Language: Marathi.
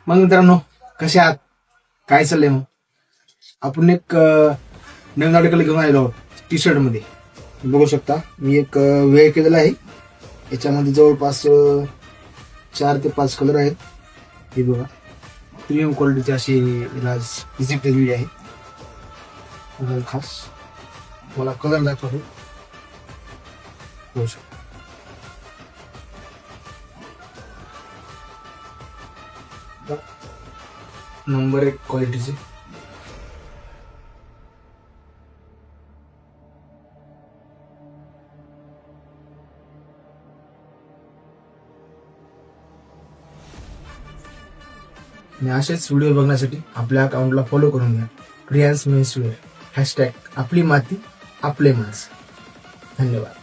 मग मित्रांनो, कसे आहात? काय चाललंय? मग आपण एक नवीन आर्टिकल घेऊन आलेलो आहोत टी शर्ट मध्ये. बघू शकता, मी एक वेळ केलेला आहे. याच्यामध्ये जवळपास 4 ते 5 कलर आहेत. हे बघा, प्रीमियम क्वालिटीची अशी विजिट दिलेली आहे. खास मला कलर दाखवतो. बघू शकता, नंबर 1 क्वालिटीचे. आणि असेच व्हिडिओ बघण्यासाठी आपल्या अकाउंटला फॉलो करून घ्या. रियांस मेन्सवेअर # आपली माती आपले माणसं. धन्यवाद.